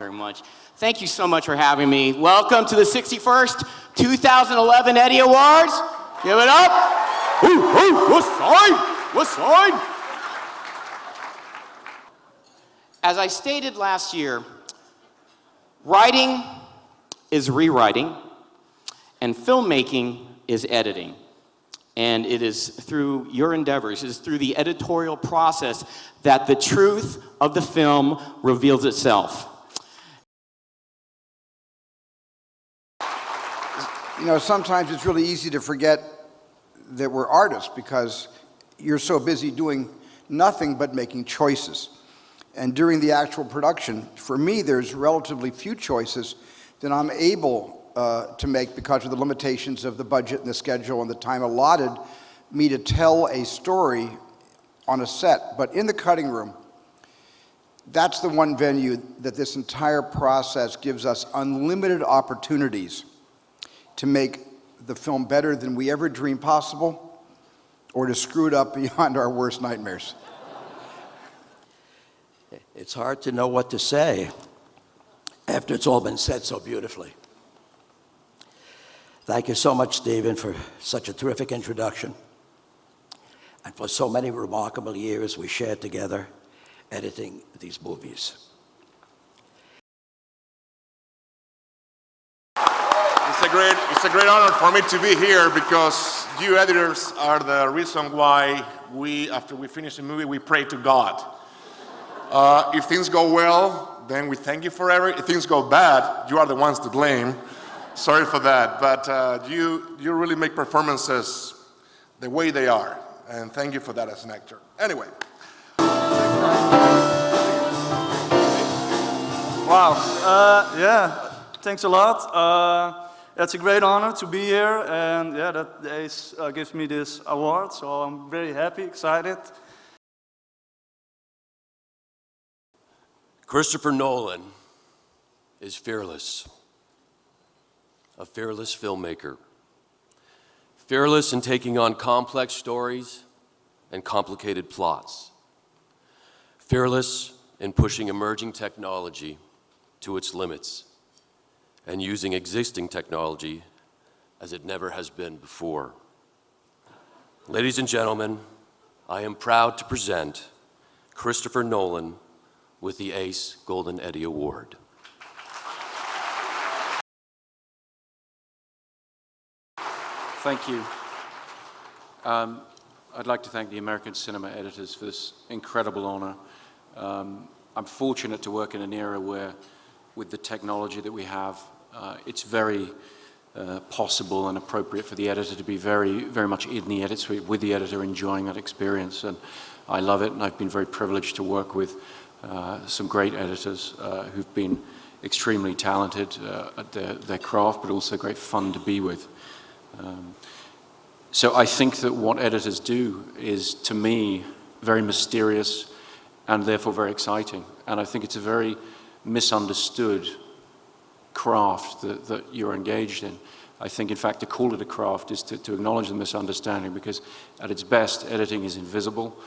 Very much. Thank you so much for having me. Welcome to the 61st 2011 Eddie Awards. Give it up. Ooh, ooh, what side? What side? As I stated last year, writing is rewriting, and filmmaking is editing. And it is through your endeavors, it is through the editorial process that the truth of the film reveals itself. You know, sometimes it's really easy to forget that we're artists because you're so busy doing nothing but making choices. And during the actual production, for me, there's relatively few choices that I'm able to make because of the limitations of the budget and the schedule and the time allotted me to tell a story on a set. But in the cutting room, that's the one venue that this entire process gives us unlimited opportunities to make the film better than we ever dreamed possible, or to screw it up beyond our worst nightmares. It's hard to know what to say after it's all been said so beautifully. Thank you so much, Stephen, for such a terrific introduction, and for so many remarkable years we shared together editing these movies. It's a great honor for me to be here because you editors are the reason why after we finish the movie, we pray to God. If things go well, then we thank you forever. If things go bad, you are the ones to blame. Sorry for that, but you really make performances the way they are, and thank you for that as an actor. Anyway. Wow, yeah, thanks a lot. It's a great honor to be here, and yeah, that Ace gives me this award, so I'm very happy, excited. Christopher Nolan is fearless, a fearless filmmaker. Fearless in taking on complex stories and complicated plots. Fearless in pushing emerging technology to its limits and using existing technology as it never has been before. Ladies and gentlemen, I am proud to present Christopher Nolan with the ACE Golden Eddie Award. Thank you. I'd like to thank the American Cinema Editors for this incredible honor. I'm fortunate to work in an era where, with the technology that we have, it's very possible and appropriate for the editor to be very, very much in the edit suite with the editor, enjoying that experience. And I love it, and I've been very privileged to work with some great editors who've been extremely talented at their craft, but also great fun to be with. So I think that what editors do is, to me, very mysterious and therefore very exciting. And I think it's a very misunderstood craft that you're engaged in. I think, in fact, to call it a craft is to acknowledge the misunderstanding, because at its best, editing is invisible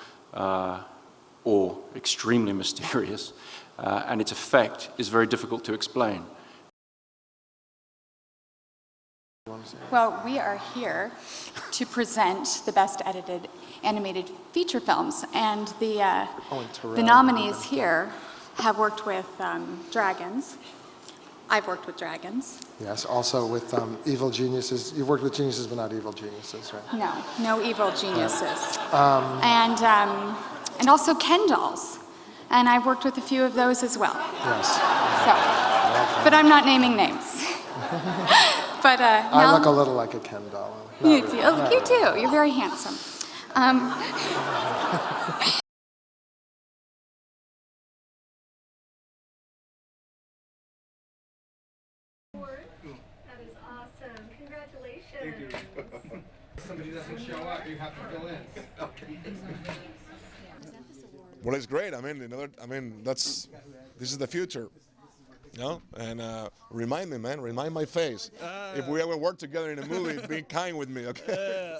or extremely mysterious, and its effect is very difficult to explain. Well, we are here to present the Best Edited Animated Feature Films, and the nominees here have worked with dragons. I've worked with dragons. Yes, also with evil geniuses. You've worked with geniuses, but not evil geniuses, right? No, no evil geniuses. Yeah. And also Ken dolls, and I've worked with a few of those as well. Yes. So, but I'm not naming names. But I look a little like a Ken doll. You do. You do. You're very handsome. That is awesome. Congratulations. Thank you. Somebody doesn't show up, you have to fill in. Well, it's great. I mean, this is the future. No? And remind me, man, remind my face. If we ever work together in a movie, be kind with me, okay?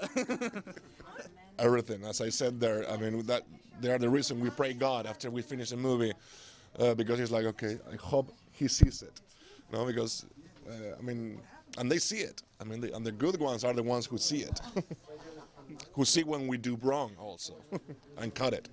Everything, as I said there, I mean, they are the reason we pray God after we finish a movie. because he's like, okay, I hope he sees it, you know, because I mean, and they see it. I mean, and the good ones are the ones who see it, who see when we do wrong also, and cut it.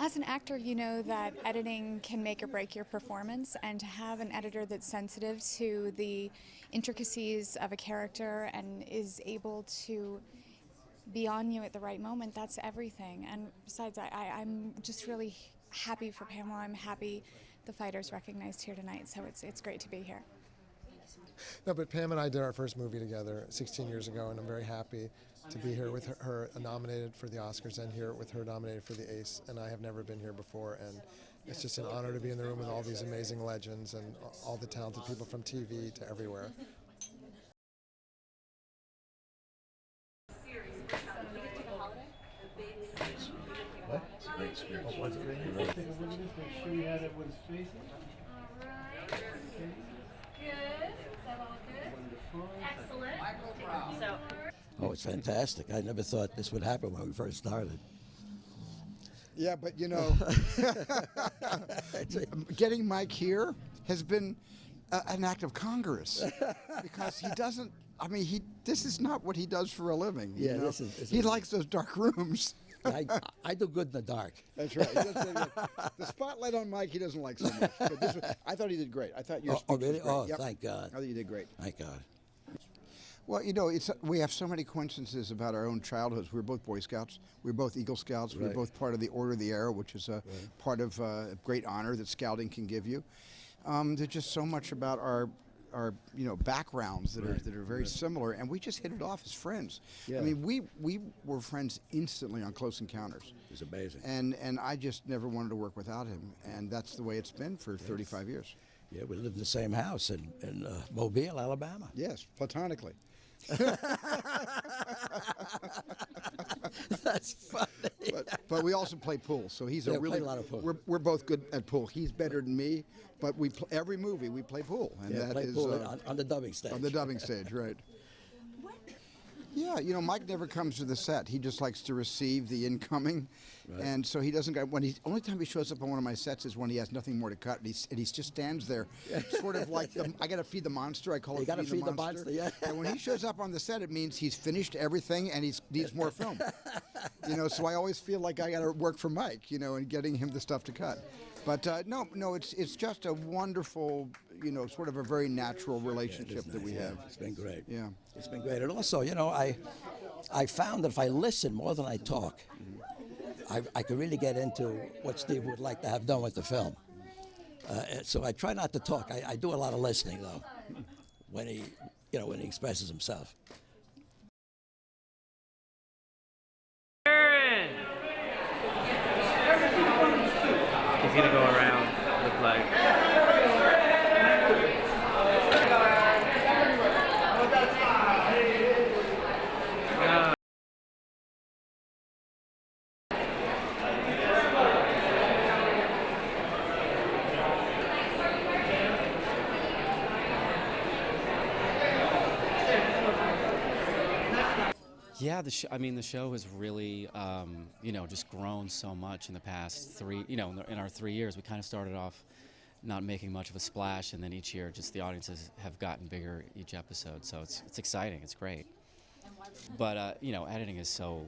As an actor, you know that editing can make or break your performance, and to have an editor that's sensitive to the intricacies of a character and is able to be on you at the right moment, that's everything. And besides, I'm just really happy for Pamela. I'm happy the fighter's recognized here tonight, so it's great to be here. No, but Pam and I did our first movie together 16 years ago, and I'm very happy to be here with her nominated for the Oscars and here with her nominated for the Ace, and I have never been here before, and it's just an honor to be in the room with all these amazing legends and all the talented people from TV to everywhere. What? Great speech. Oh, was it really? Make sure you had it with his face in. Alright. Good. Is that all good? Excellent. So. Oh, it's fantastic. I never thought this would happen when we first started. Yeah, but you know, getting Mike here has been an act of Congress because he doesn't. I mean, this is not what he does for a living. Yeah, you know? He likes those dark rooms. I do good in the dark. That's right. The spotlight on Mike, he doesn't like so much. But I thought he did great. I thought your speech really? was great. Oh, Yep. thank God. I thought you did great. Thank God. Well, you know, we have so many coincidences about our own childhoods. We were both Boy Scouts. We were both Eagle Scouts. We were both part of the Order of the Arrow, which is a part of great honor that scouting can give you. There's just so much about our backgrounds that are very similar, and we just hit it off as friends. Yeah. I mean, we were friends instantly on Close Encounters. It's amazing. And I just never wanted to work without him, and that's the way it's been for 35 years. Yeah, we lived in the same house in Mobile, Alabama. Yes, platonically. That's funny. But we also play pool, so he's Yeah, a really. play a lot of pool. We're both good at pool. He's better than me, but every movie we play pool, and Yeah, that play is pool on the dubbing stage. on the dubbing stage, right? Yeah, you know, Mike never comes to the set. He just likes to receive the incoming, and so he doesn't go. Only time he shows up on one of my sets is when he has nothing more to cut, and he just stands there, sort of like I got to feed the monster. I call it. You got to feed the monster. Yeah. And when he shows up on the set, it means he's finished everything and he needs more film. You know, so I always feel like I got to work for Mike, you know, and getting him the stuff to cut. But no, it's just a wonderful, you know, sort of a very natural relationship that we have. It's been great. Yeah. It's been great. And also, you know, I found that if I listen more than I talk, I could really get into what Steve would like to have done with the film. So I try not to talk. I do a lot of listening, though, when he expresses himself. He's gonna go around with like. Yeah, the show has really, just grown so much in the past in our 3 years. We kind of started off not making much of a splash, and then each year, just the audiences have gotten bigger each episode. So it's exciting. It's great. But editing is so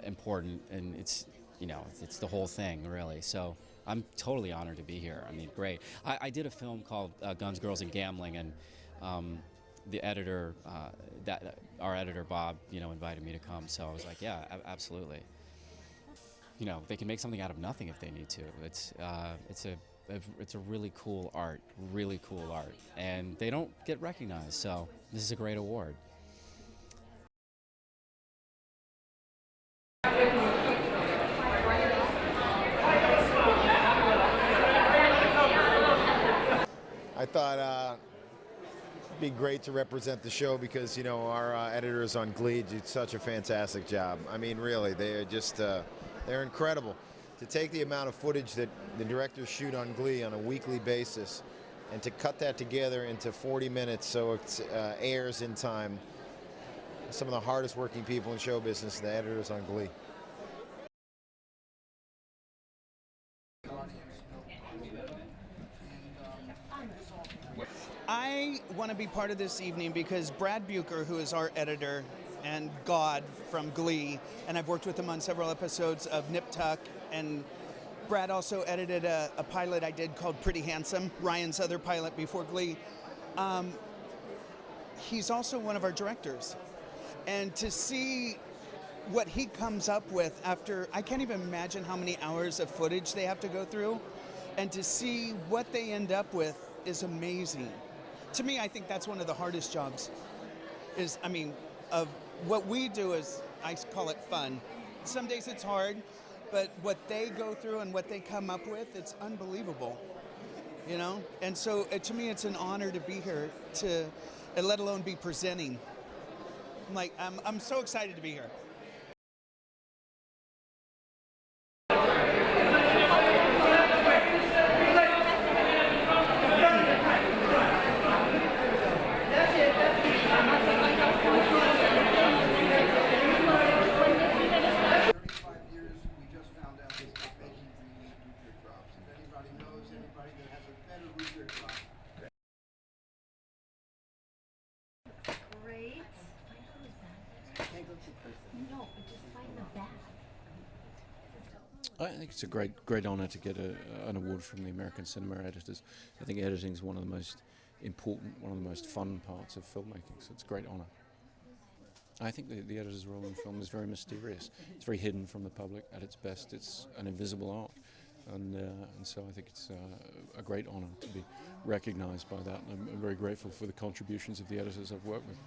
important, and it's the whole thing really. So I'm totally honored to be here. I mean, great. I did a film called Guns, Girls, and Gambling, and the editor, our editor Bob, invited me to come. So I was like, yeah, absolutely. They can make something out of nothing if they need to. It's a really cool art, and they don't get recognized. So this is a great award. I thought it'd be great to represent the show because, our editors on Glee do such a fantastic job. I mean, really, they are just They're incredible. To take the amount of footage that the directors shoot on Glee on a weekly basis and to cut that together into 40 minutes so it airs in time. Some of the hardest working people in show business, the editors on Glee. I want to be part of this evening because Brad Bucher, who is our editor and God from Glee, and I've worked with him on several episodes of Nip Tuck, and Brad also edited a pilot I did called Pretty Handsome, Ryan's other pilot before Glee. He's also one of our directors. And to see what he comes up with after, I can't even imagine how many hours of footage they have to go through, and to see what they end up with is amazing. To me, I think that's one of the hardest jobs. Of what we do is, I call it fun. Some days it's hard, but what they go through and what they come up with, it's unbelievable, you know? And so to me, it's an honor to be here, let alone be presenting. I'm so excited to be here. I think it's a great honor to get an award from the American Cinema Editors. I think editing is one of the most important, one of the most fun parts of filmmaking, so it's a great honor. I think the editor's role in film is very mysterious. It's very hidden from the public. At its best, it's an invisible art. And so I think it's a great honor to be recognized by that. And I'm very grateful for the contributions of the editors I've worked with.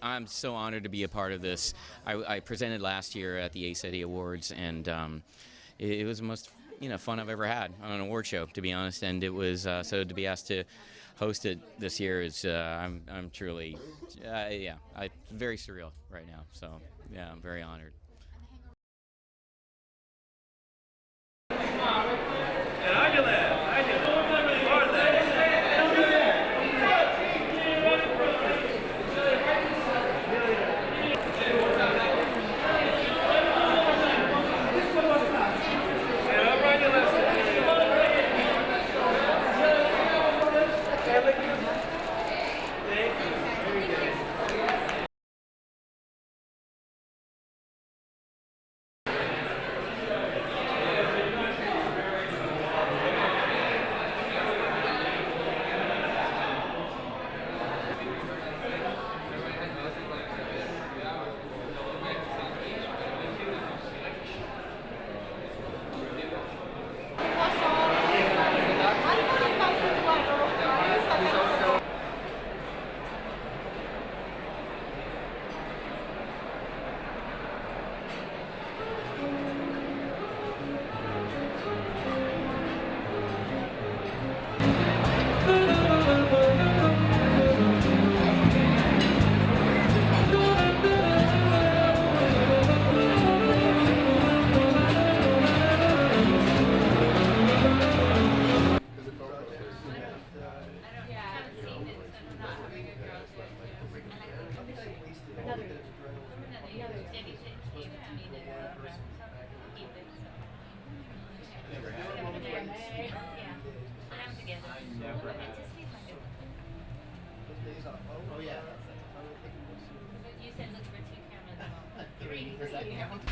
I'm so honored to be a part of this. I presented last year at the ACE Eddie Awards, and it was the most fun I've ever had on an award show, to be honest. And it was so to be asked to host it this year is I'm truly very surreal right now. So yeah, I'm very honored. Oh yeah. You said look for 2 cameras. 3. Does that count?